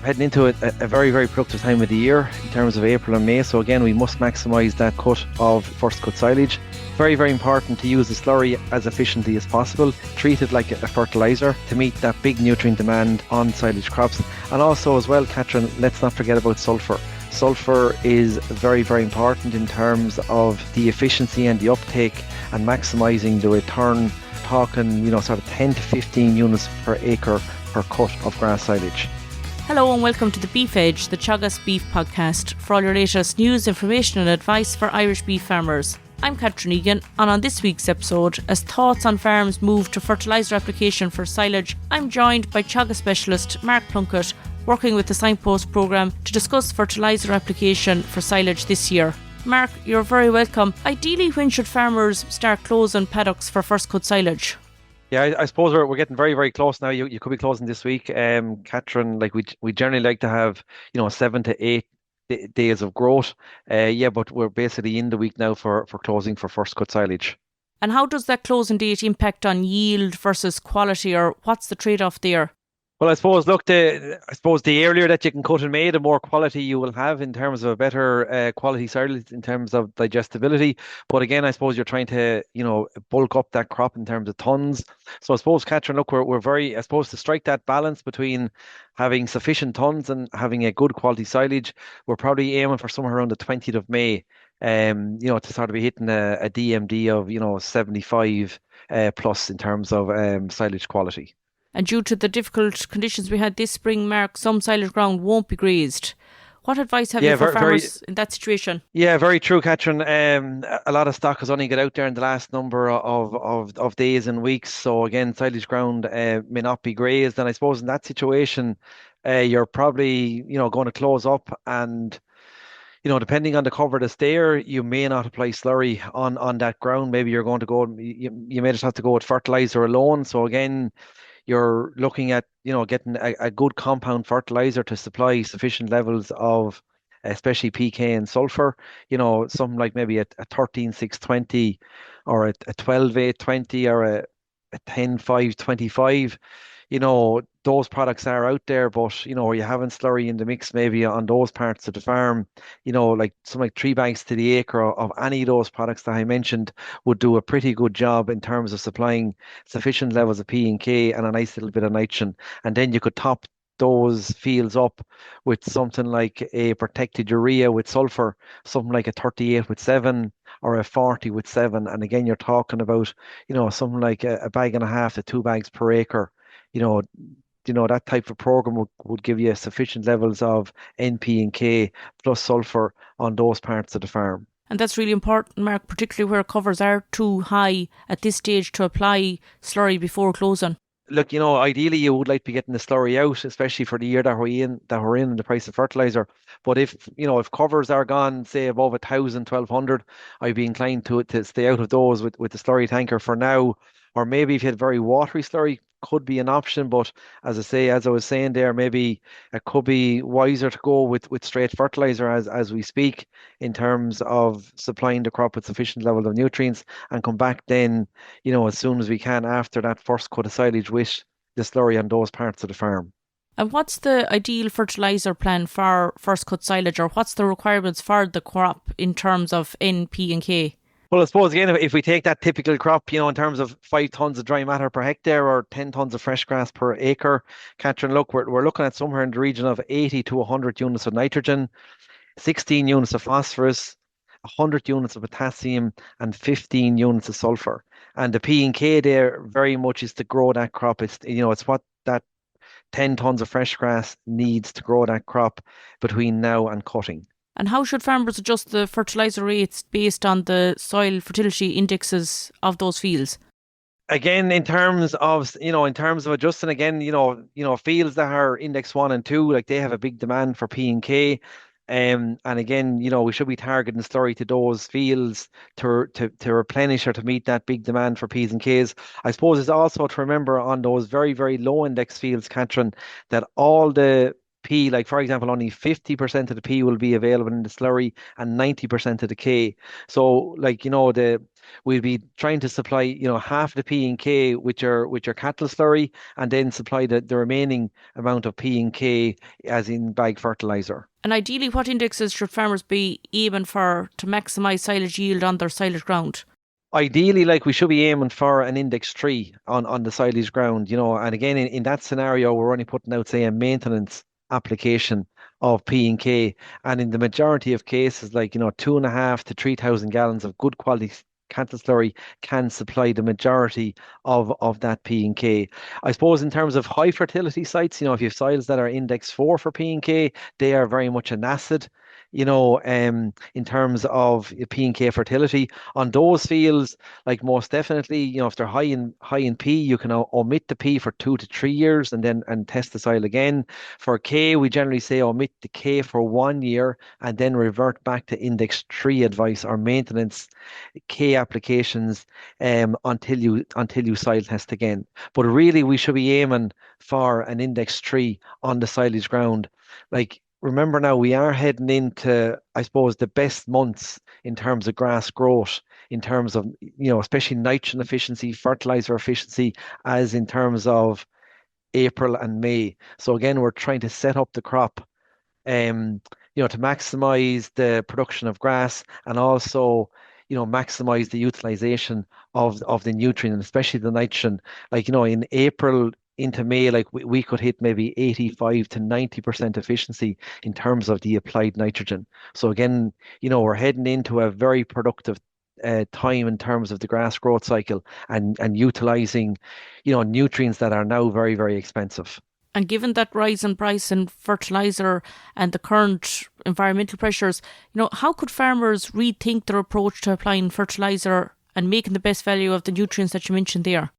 heading into a very, very productive time of the year in terms of April and May. So again, we must maximise that cut of first cut silage. Very, very important to use the slurry as efficiently as possible. Treat it like a fertiliser to meet that big nutrient demand on silage crops. And also as well, Catherine, let's not forget about sulphur. Sulphur is very, very important in terms of the efficiency and the uptake and maximising the return. Talking, sort of 10 to 15 units per acre per cut of grass silage. Hello and welcome to the Beef Edge, the Teagasc Beef podcast, for all your latest news, information and advice for Irish beef farmers. I'm Catherine Egan, and on this week's episode, as thoughts on farms move to fertiliser application for silage, I'm joined by Teagasc Specialist Mark Plunkett, working with the Signpost Programme to discuss fertiliser application for silage this year. Mark, you're very welcome. Ideally, when should farmers start closing paddocks for first cut silage? Yeah, I suppose we're getting very, very close now. You could be closing this week. Catherine, like we generally like to have, 7 to 8 days of growth. But we're basically in the week now for closing for first cut silage. And how does that closing date impact on yield versus quality, or what's the trade-off there? Well, I suppose, the earlier that you can cut in May, the more quality you will have in terms of a better quality silage in terms of digestibility. But again, I suppose you're trying to, bulk up that crop in terms of tons. So I suppose, Catherine, look, we're very, I suppose, to strike that balance between having sufficient tons and having a good quality silage, we're probably aiming for somewhere around the 20th of May, to sort of be hitting a DMD of, 75 plus in terms of silage quality. And due to the difficult conditions we had this spring, Mark, some silage ground won't be grazed. What advice have you for farmers in that situation? Yeah, very true, Catherine. A lot of stock has only got out there in the last number of days and weeks. So again, silage ground may not be grazed. And I suppose in that situation, you're probably, going to close up and, depending on the cover that's there, you may not apply slurry on that ground. Maybe you're going to go, you may just have to go with fertilizer alone. So again, you're looking at, getting a good compound fertilizer to supply sufficient levels of, especially PK and sulfur, something like maybe a 13-6-20 or a 12-8-20 or a 10-5-25. Those products are out there, but, you haven't slurry in the mix maybe on those parts of the farm, like something like 3 bags to the acre of any of those products that I mentioned would do a pretty good job in terms of supplying sufficient levels of P and K and a nice little bit of nitrogen. And then you could top those fields up with something like a protected urea with sulfur, something like a 38 with 7 or a 40 with 7. And again, you're talking about, something like a bag and a half to 2 bags per acre. That type of program would give you sufficient levels of NP and K plus sulfur on those parts of the farm. And that's really important, Mark, particularly where covers are too high at this stage to apply slurry before closing. Look, ideally you would like to be getting the slurry out, especially for the year that we're in and the price of fertilizer. But if covers are gone, say above 1,000, 1,200, I'd be inclined to stay out of those with the slurry tanker for now. Or maybe if you had very watery slurry, could be an option. But as I was saying there, maybe it could be wiser to go with straight fertilizer as we speak in terms of supplying the crop with sufficient level of nutrients and come back then, as soon as we can after that first cut of silage with the slurry on those parts of the farm. And what's the ideal fertiliser plan for first cut silage, or what's the requirements for the crop in terms of N, P and K? Well, I suppose, again, if we take that typical crop, in terms of 5 tonnes of dry matter per hectare or 10 tonnes of fresh grass per acre, Catherine, look, we're looking at somewhere in the region of 80 to 100 units of nitrogen, 16 units of phosphorus, 100 units of potassium, and 15 units of sulfur. And the P and K there very much is to grow that crop. It's what that 10 tonnes of fresh grass needs to grow that crop between now and cutting. And how should farmers adjust the fertiliser rates based on the soil fertility indexes of those fields? Again, in terms of adjusting, again, fields that are index 1 and 2, like they have a big demand for P and K. And again, we should be targeting slurry to those fields to replenish or to meet that big demand for P's and K's. I suppose it's also to remember on those very, very low index fields, Catherine, that all the P, like for example, only 50% of the P will be available in the slurry and 90% of the K. So like, we'll be trying to supply, half the P and K with your cattle slurry and then supply the remaining amount of P and K as in bag fertilizer. And ideally, what indexes should farmers be aiming for to maximise silage yield on their silage ground? Ideally, like we should be aiming for an index three on the silage ground, and again, in that scenario, we're only putting out, say, a maintenance application of P and K. And in the majority of cases, like, 2.5 to 3,000 gallons of good quality cattle slurry can supply the majority of that P and K. I suppose in terms of high fertility sites, if you have soils that are index four for P and K, they are very much an acid. In terms of P and K fertility on those fields, like most definitely, if they're high in P, you can omit the P for 2 to 3 years and then test the soil again. For K, we generally say omit the K for 1 year and then revert back to index three advice or maintenance K applications until you soil test again. But really, we should be aiming for an index three on the silage ground. Like remember now, we are heading into, I suppose, the best months in terms of grass growth, in terms of, especially nitrogen efficiency, fertilizer efficiency, as in terms of April and May. So again, we're trying to set up the crop, to maximize the production of grass and also, maximize the utilization of the nutrient, and especially the nitrogen. Like, in April into May, like we could hit maybe 85 to 90% efficiency in terms of the applied nitrogen. So again, we're heading into a very productive time in terms of the grass growth cycle and utilizing, nutrients that are now very, very expensive. And given that rise in price in fertiliser and the current environmental pressures, how could farmers rethink their approach to applying fertiliser and making the best value of the nutrients that you mentioned there?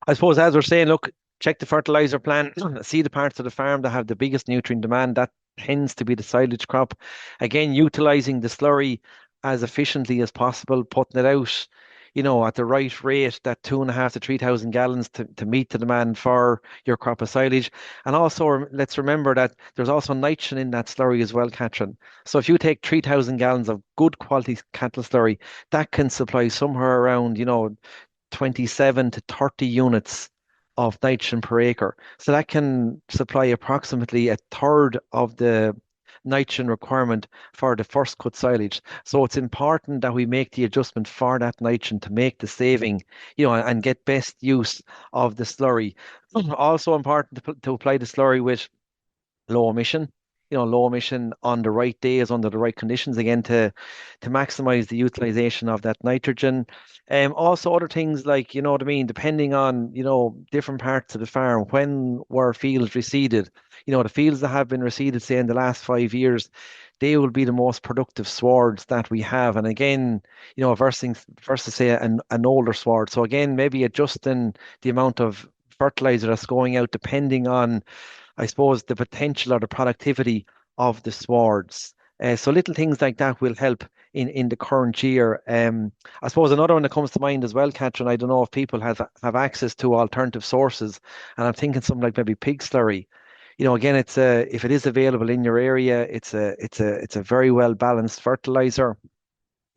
I suppose as we're saying, look, check the fertilizer plan, see the parts of the farm that have the biggest nutrient demand. That tends to be the silage crop. Again, utilizing the slurry as efficiently as possible, putting it out, at the right rate, that 2.5 to 3,000 gallons to meet the demand for your crop of silage. And also, let's remember that there's also nitrogen in that slurry as well, Catherine. So if you take 3,000 gallons of good quality cattle slurry, that can supply somewhere around, 27 to 30 units of nitrogen per acre. So that can supply approximately a third of the nitrogen requirement for the first cut silage. So it's important that we make the adjustment for that nitrogen to make the saving, and get best use of the slurry. Also important to apply the slurry with low emission, low emission on the right days under the right conditions again to maximize the utilization of that nitrogen. Also other things like, what I mean, depending on, different parts of the farm, when were fields reseeded, the fields that have been reseeded, say in the last 5 years, they will be the most productive swards that we have. And again, versus say an older sward. So again, maybe adjusting the amount of fertilizer that's going out depending on, I suppose, the potential or the productivity of the swards. So little things like that will help in the current year. I suppose another one that comes to mind as well, Catherine, I don't know if people have access to alternative sources, and I'm thinking something like maybe pig slurry. Again, if it is available in your area, it's a very well balanced fertilizer.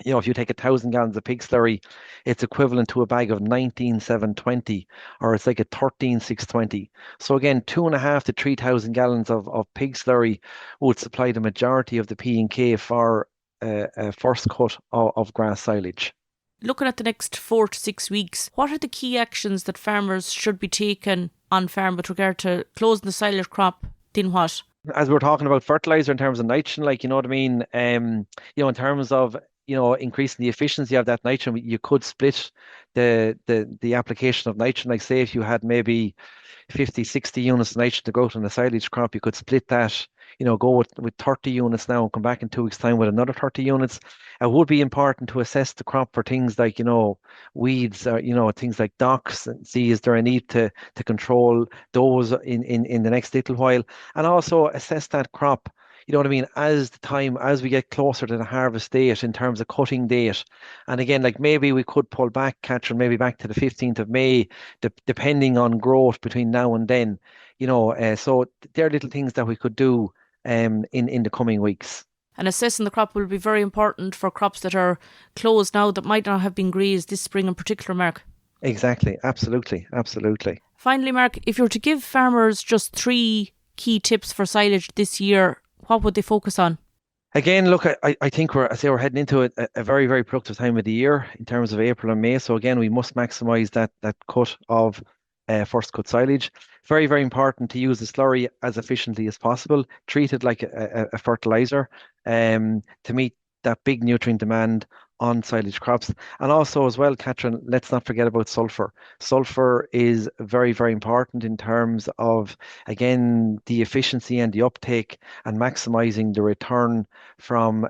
If you take 1,000 gallons of pig slurry, it's equivalent to a bag of 19,720, or it's like a 13,620. So again, 2.5 to 3,000 gallons of pig slurry would supply the majority of the P and K for a first cut of grass silage. Looking at the next 4 to 6 weeks, what are the key actions that farmers should be taking on farm with regard to closing the silage crop? Then what? As we were talking about fertilizer in terms of nitrogen, like, you know what I mean? In terms of, increasing the efficiency of that nitrogen, you could split the application of nitrogen. Like say if you had maybe 50, 60 units of nitrogen to go out on the silage crop, you could split that, go with 30 units now and come back in 2 weeks' time with another 30 units. It would be important to assess the crop for things like, weeds or, things like docks, and see is there a need to control those in the next little while. And also assess that crop, you know what I mean, as we get closer to the harvest date in terms of cutting date. And again, like maybe we could pull back, Catherine, maybe back to the 15th of May, depending on growth between now and then, so there are little things that we could do in the coming weeks. And assessing the crop will be very important for crops that are closed now that might not have been grazed this spring in particular, Mark. Exactly. Absolutely. Absolutely. Finally, Mark, if you were to give farmers just 3 key tips for silage this year, what would they focus on? Again, look, I think we're heading into a very, very productive time of the year in terms of April and May. So again, we must maximise that cut of first cut silage. Very, very important to use the slurry as efficiently as possible. Treat it like a fertilizer to meet that big nutrient demand on silage crops. And also as well, Catherine, let's not forget about sulfur. Sulfur is very, very important in terms of, again, the efficiency and the uptake and maximizing the return from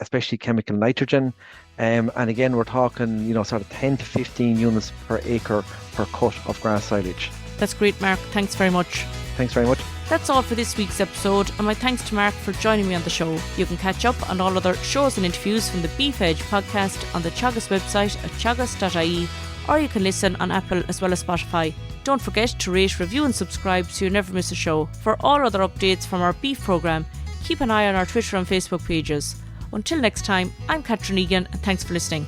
especially chemical nitrogen. And again, we're talking, sort of 10 to 15 units per acre per cut of grass silage. That's great, Mark. Thanks very much. Thanks very much. That's all for this week's episode, and my thanks to Mark for joining me on the show. You can catch up on all other shows and interviews from the Beef Edge podcast on the Teagasc website at teagasc.ie, or you can listen on Apple as well as Spotify. Don't forget to rate, review and subscribe so you never miss a show. For all other updates from our beef programme, keep an eye on our Twitter and Facebook pages. Until next time, I'm Catherine Egan, and thanks for listening.